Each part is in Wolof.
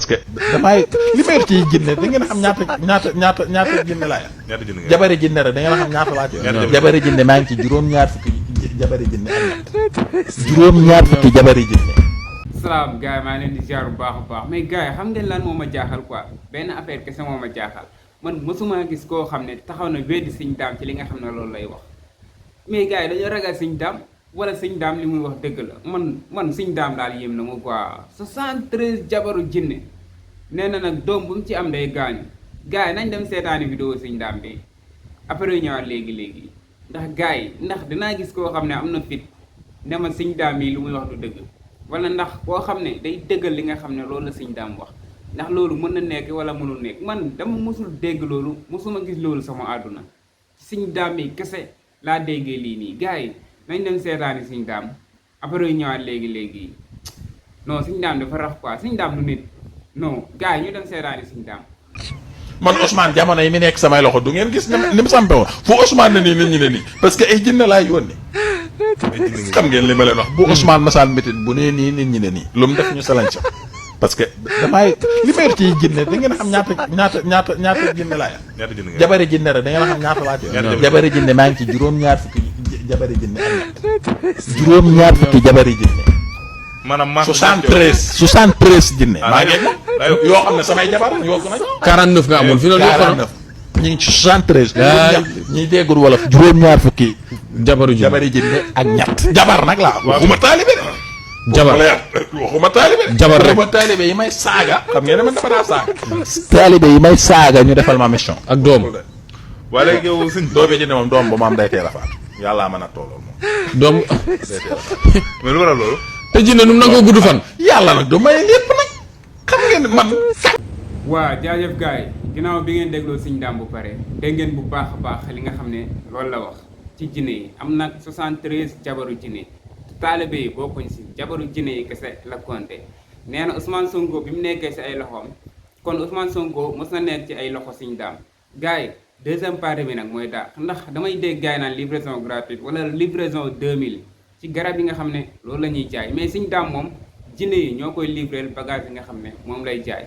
que damay li may ci jinne da ngeen xam ñaata jinne laa yor. jabari jinne rek da ngeen xam ñaata laa ci yor. jabari jinne maa ngi ci juróom-ñaar fukki jabari jinne ak ñett. juróom-ñaar fukki jabari jinne. salaam gars yi maa leen di ziar bu baax a baax mais gars yi xam ngeen lan moo ma jaaxal quoi benn affaire kese moo ma jaaxal man mosuma gis koo xam ne taxaw na weddi Serigne Dame ci li nga xam ne loolu lay wax mais gars yi dañoo ragal Serigne Dame wala Serigne Dame li muy wax dëgg la man Serigne Dame daal yéem na ma quoi 73 jabaru jinne nee na nag doom bu mu ci am day gaañu gars yi nañ dem seetaani vidéo Serigne Dame bi après ñëwaat léegi ndax gars yi ndax dinaa gis koo xam ne am na fit ne ma Serigne Dame yi lu muy wax du dëgg wala ndax koo xam ne day dëggal li nga xam ne loolu la Serigne Dame wax ndax loolu mën na nekk wala mënul nekk man dama mosul dégg loolu mosuma gis loolu sama àdduna Serigne Dame yi kese laa déggee lii nii gars yi nañ dem seetaani Serigne Dame après ñëwaat léegi non Serigne Dame dafa rax quoi Serigne Dame du nit non gars yi ñu dem seetaani Serigne Dame. man Ousmane jamono yi mi nekk samay loxo du ngeen gis ni mu sampe woon fu Ousmane ne nii nit ñi ne nii parce que ay jinne laay yónni. xam ngeen li ma leen wax bu Ousmane masaan métit bu nee nii nit ñi ne nii lu mu def ñu salañ sa parce que damay li may ci jinne da ngeen xam ñaata jinne laa yor. jabari jinne rek da ngeen xam ñaata laa ci yor. jabari jinne maa ngi ci juróom-ñaar fukki jabari jinne ak ñett. juróom-ñaar fukki jabari jinne. maanaam 73 jinne. maa ngi yoo xam ne samay jabar yokk nañ. 49 nga amoon fi loolu yokk na 49 ñu ngi ci 73. ñuy déggul wolof juróom-ñaar fukki. jabari jinne ak ñett. jabar nag laa waxuma taalibe de. waxuma taalibe jabar rek waxuma taalibe yi may saaga. xam ngeen ne man dafa daa saaga. taalibe yi may saaga ñu defal ma mission. ak doom. waa léegi yow sëñ doom yi jinne moom doom ba mu am day teel a faatu. yàllaa mën a tolloo moom. doom. day teel a faatu. mais lu waral loolu. te jinne nu mu nangoo gudd fan. yàlla nag du may lépp nag. xam ngeen man. waa jaajëf gars yi ginnaaw bi ngeen dégloo Serigne Dame bu pare dégg ngeen bu baax a baax li nga xam ne loolu la wax ci jinne yi am nag 73 jabaru jinne taalibe yi bokkuñ si jabaru jinne yi kese la compté nee na Ousmane Sonko bi mu nekkee si ay loxoom kon Ousmane Sonko mos na nekk ci ay loxo Serigne Dame gars yi deuxième partie bi nag mooy daax ndax damay dégg gars yi naan livraison gratuite wala livraison 2000 ci garab yi nga xam ne loolu la ñuy jaay mais Serigne Dame moom jinne yi ñoo koy livreel bagage yi nga xam ne moom lay jaay.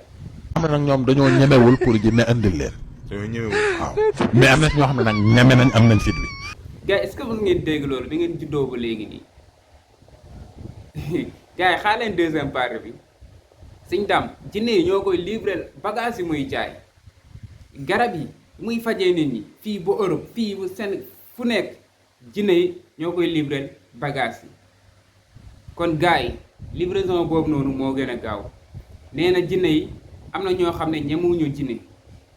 xam ne nag ñoom dañoo ñemewul pour jinne andil leen. dañoo ñëwee waaw mais am na ñoo xam ne nag ñeme nañ am nañ fit bi. gars yi est-ce que mos ngeen dégg loolu da ngeen juddoo ba léegi nii gars yi xaar leen deuxième partie bi Serigne Dame jinne yi ñoo koy livreel bagage yi muy jaay garab yi muy fajee nit ñi fii ba Europe fii ba Sénégal fu nekk jinne yi ñoo koy livreel bagage yi kon gars yi livraison boobu noonu moo gën a gaaw nee na jinne yi am na ñoo xam ne ñemewuñu jinne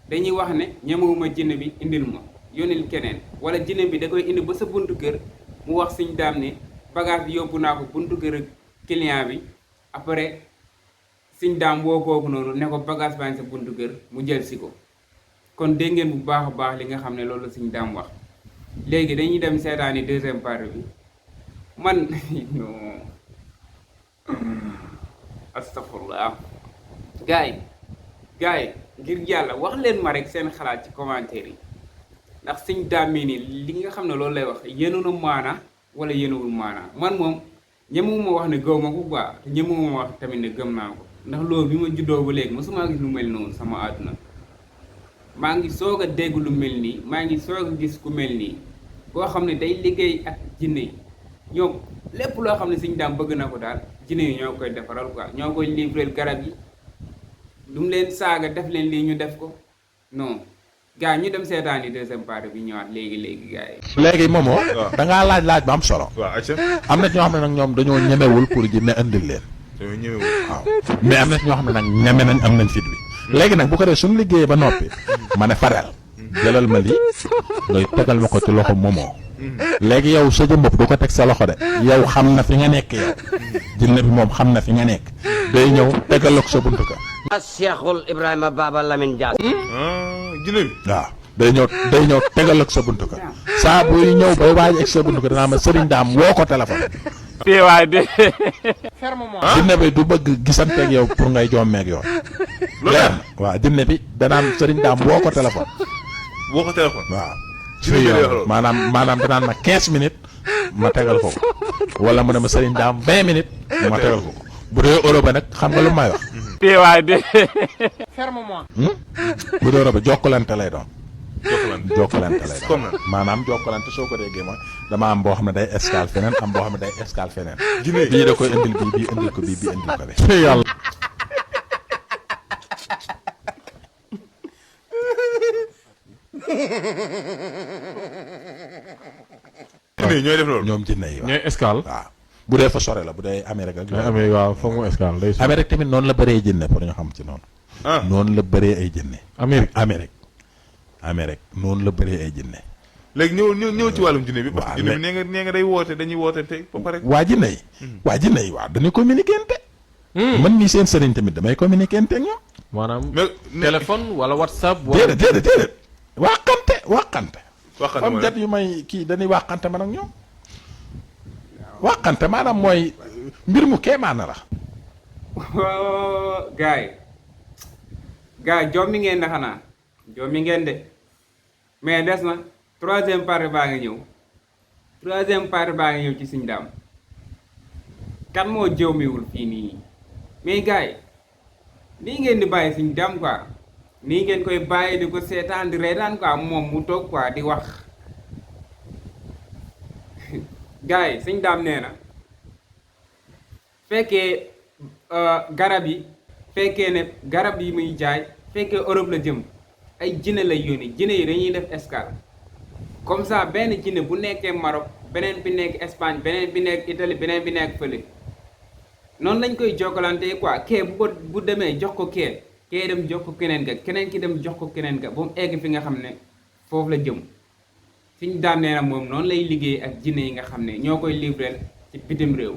dañuy wax ne ñemewuma jinne bi indil ma yónnil keneen wala jinne bi da koy indi ba sa buntu kër mu wax Serigne Dame ne bagage bi yóbbu naa ko buntu kër client bi après Serigne Dame woo kooku noonu ne ko bagage baa ngi sa buntu kër mu jël si ko kon dégg ngeen bu baax a baax li nga xam ne loolu la Serigne Dame wax léegi dañuy dem seetaani deuxième partie bi man non astafurlah gars yi ngir yàlla wax leen ma rek seen xalaat ci commentaire yi ndax Serigne Dame nii li nga xam ne loolu lay wax yéenu na maana wala yéenuwul maana man moom ñemewuma wax ne gëw ma ko quoi te ñemewuma wax tamit ne gëm naa ko ndax loolu bi ma juddoo ba léegi mosuma gis lu mel noonu sama àdduna maa ngi soog a dégg lu mel nii maa ngi soog a gis ku mel nii koo xam ne day liggéey ak jinne yi ñoom lépp loo xam ne Serigne Dame bëgg na ko daal jinne yi ñoo koy defaral quoi ñoo koy livreel garab yi du mu leen saaga def leen lii ñu def ko non gars ñu dem seetaani deuxième partie bi ñëwaat léegi gars yi. léegi moomoo. da ngaa laaj ba am solo. waaw acca. am na ñoo xam ne nag ñoom dañoo ñemewul pour jinne andil leen. dañoo ñëwee waaw mais am na ñoo xam ne nag ñeme nañ am nañ fit bi. léegi nag bu ko dee suñu liggéeyee ba noppi. ma ne farel. jëlal ma lii ngay tegal ma ko ci loxo moomoo. léegi yow sa jëm bopp du ko teg sa loxo de. yow xam na fi nga nekk yow. jinne bi moom xam na fi nga nekk. day ñëw tegal ko sa buntu ka. Cheikhul Ibrahima Baba Lamine Dia. jinne bi. waaw day ñëw tegal ak sa buntu ka saa buy ñëw bay waaj ak sa buntu ka danaa ma Serigne Dame woo ko téléphone. teewaay de. jinne bi du bëgg gisanteeg yow pour ngay jommeeg yoon. leer na waaw jinne bi danaan Serigne Dame woo ko téléphone. woo ko téléphone. waaw. maanaam danaan ma 15 minutes ma tegal ko wala mu ne ma Serigne Dame 20 minutes ma tegal ko bu dee Europe nag xam nga lu may wax. teewaay de. bu dee robe jokkalante lay doon. jokkalante lay doon. comme maanaam jokkalante soo ko déggee mooy dama am boo xam ne day escale feneen am boo xam ne day escale feneen. Djiné bii da koy indil bii indil ko bii indil ko bi. yàlla. Djiné ñooy def loolu. ñoom Djiné yi waaw. ñooy escale. waaw bu dee fa sore la bu dee Amérique ak. day amee waaw foog mu escale day. Amérique tamit noonu la bëree Djiné pour ñu xam ci noonu. ah noonu la bëree ay Djiné. Amérique noonu la bëree ay Djiné. léegi ñëw ci wàllum Djiné bi. parce waaw que Djiné bi nee nga day woote dañuy woote te ba pare. waa Djiné yi. waa Djiné yi waaw dañuy communiquer te. man mii seen sëriñ tamit damay communiquer ak ñoom. maanaam mais téléphone wala WhatsApp. wala déedéet waxante. waxante comme mooy jat yu may kii dañuy waxante man ak ñoom. waxante maanaam mooy mbir mu kéemaana la. gaay jommi ngeen de xanaa jommi ngeen de mais des na troisième partie baa ngi ñëw ci Serigne Dame kan moo jommiwul fii nii mais gaay nii ngeen di bàyyi Serigne Dame quoi nii ngeen koy bàyyi di ko seetaan di reetaan quoi moom mu toog quoi di wax gaay Serigne Dame nee na fekkee garab yi fekkee ne garab yi muy jaay fekkee Europe la jëm ay Djiné lay yónni Djiné yi dañuy def escale comme ça benn Djiné bu nekkee Maroc beneen bi nekk Espagne beneen bi nekk Italie beneen bi nekk fële noonu lañ koy jokkalante quoi kee bu demee jox ko kee dem jox ko keneen ga keneen ki dem jox ko keneen ga ba mu egg fi nga xam ne foofu la jëm Serigne Dame nee na moom noonu lay liggéey ak Djiné yi nga xam ne ñoo koy livreel ci bitim réew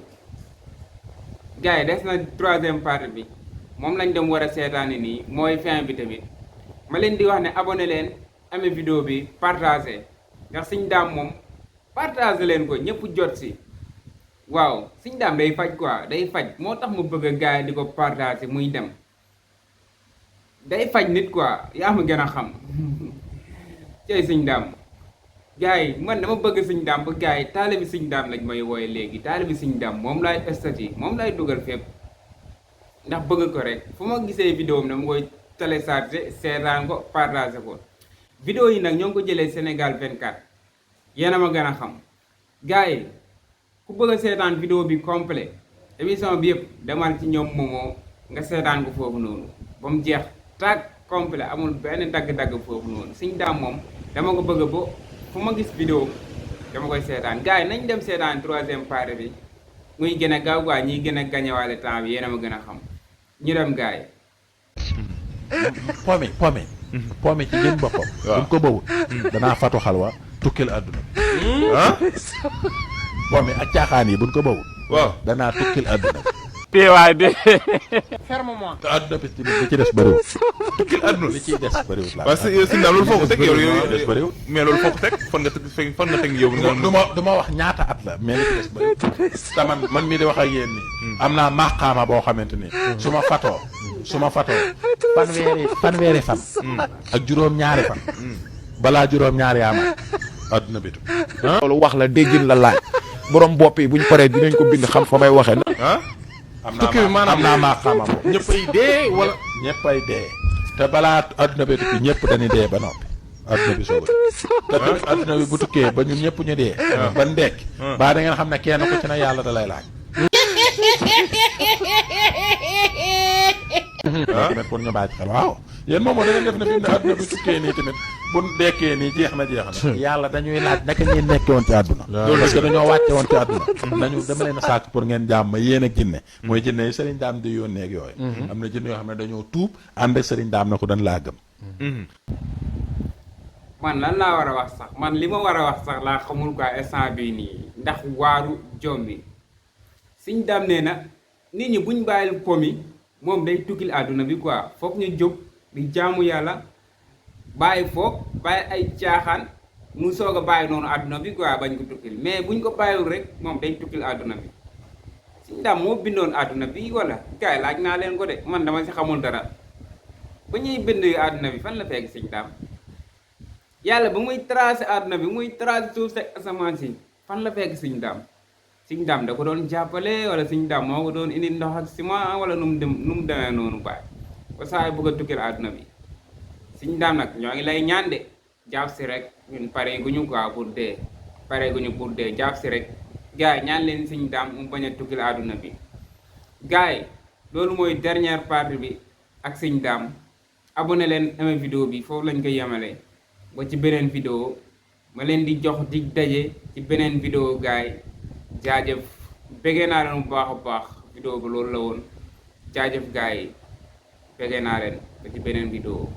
gars yi des na troisième partie bi moom lañ dem war a seetaani nii mooy fin bi tamit ma leen di wax ne abonné leen amee vidéo bi partagé ndax Serigne Dame moom partagé leen ko ñëpp jot si waaw Serigne Dame day faj quoi day faj moo tax mu bëgg a gars yi di ko partagé muy dem day faj nit quoi yaa ma gën a xam cey Serigne Dame gars yi man dama bëgg Serigne Dame ba gars yi taalibi Serigne Dame lañ may wooye léegi taalibi Serigne Dame moom laay estati moom laay dugal fépp ndax bëgg ko rek fu ma gisee vidéo am dama koy téléchargé seetaan ko partagé ko vidéo yi nag ñoo ngi ko jëlee Sénégal 24 yéen a ma gën a xam gars yi ku bëgg a seetaan vidéo bi complet émission bi yëpp demal ci ñoom moomoo nga seetaan ko foofu noonu ba mu jeex tag complet amul benn dagg-dagg foofu noonu Serigne Dame moom dama ko bëgg ba fu ma gis vidéo dama koy seetaan gars yi nañ dem seetaan troisième partie bi muy gën a gaaw quoi ñiy gën a gañewaale temps bi yéen a ma gën a xam ñu dem gars yi pomi ci jën boppam. waaw buñ ko bawul. danaa fatu xalwa tukkil àdduna. ah pomi ak caaxaan yi buñ ko bawul. waaw danaa tukkil àdduna. teewaay de. te àdduna bi li ci des bëriwul. tukkil àdduna li ciy des bëriwul laa. parce que Serigne Dame loolu foo ko teg yow des bëriwul. mais loolu foo ko teg fan nga teg yow. du ma wax ñaata at la mais li ci des bëriwul. te man mii di wax ak yéen nii. am naa maqaama boo xamante ni. su ma fatoo fanweeri fan. ak juróom-ñaari fan. balaa juróom-ñaari yaa ma àdduna bi tu. loolu wax la déggin la laaj borom bopp yi buñ paree dinañ ko bind xam fa may waxee na. ah tukki bi maanaam am naa maqaama boobu. ñëppay dee wala. ñëppay dee. te balaa àdduna bi tukki ñëpp dañuy dee ba noppi. àdduna bi soog a te tamit àdduna bi bu tukkee ba ñun ñëpp ñu dee. ba ndekk. ba da ngeen xam ne kenn ku ci na yàlla da lay laaj. tamit pour ñu bàyyi xel waaw yéen moom moo da ngeen def ne fi mu ne àdduna bi tukkee nii tamit bu dekkee nii jeex na yàlla dañuy laaj naka ngeen nekkee woon ci àdduna parce que dañoo wàcce woon ci àdduna nañu dama leen a sàkk pour ngeen jàmm yéen ak jinne mooy jinne yi Serigne Dame di yónnee ak yooyu am na jinne yoo xam ne dañoo tuub ànd ak Serigne Dame na ko dañ laa gëm man lan laa war a wax sax man li ma war a wax sax laa xamul quoi instant bii nii ndax waaru jom bi Serigne Dame nee na nit ñi buñ bàyyil pomi moom day tukkil àdduna bi quoi foog ñu jóg di jaamu yàlla bàyyi foog bàyyi ay caaxaan mu soog a bàyyi noonu àdduna bi quoi bañ ko tukkil mais buñ ko bàyyiwul rek moom day tukkil àdduna bi Serigne Dame moo bindoon àdduna bi wala gars yi laaj naa leen ko de man dama si xamul dara ba ñuy bind àdduna bi fan la fekk Serigne Dame yàlla ba muy tracé àdduna bi muy tracé suuf si asamaan si fan la fekk Serigne Dame Serigne Dame da ko doon jàppale wala Serigne Dame moo ko doon indi ndox ak ciment wala nu mu demee noonu baay ba saa bëgg a tukkil àdduna bi Serigne Dame nag ñoo ngi lay ñaan de jàpp si rek ñun pare gu ñu quoi pour dee pare gu ñu pour dee jàpp si rek gars yi ñaan leen Serigne Dame mu bañ a tukkil àdduna bi gars yi loolu mooy dernière partie bi ak Serigne Dame abonné leen aimé vidéo bi foofu lañ koy yemale ba ci beneen vidéo ma leen di jox dig daje ci beneen vidéo gars yi jaajëf bëggee naa leen bu baax a baax vidéo bi loolu la woon jaajëf gars yi bëggee naa leen ba ci beneen vidéo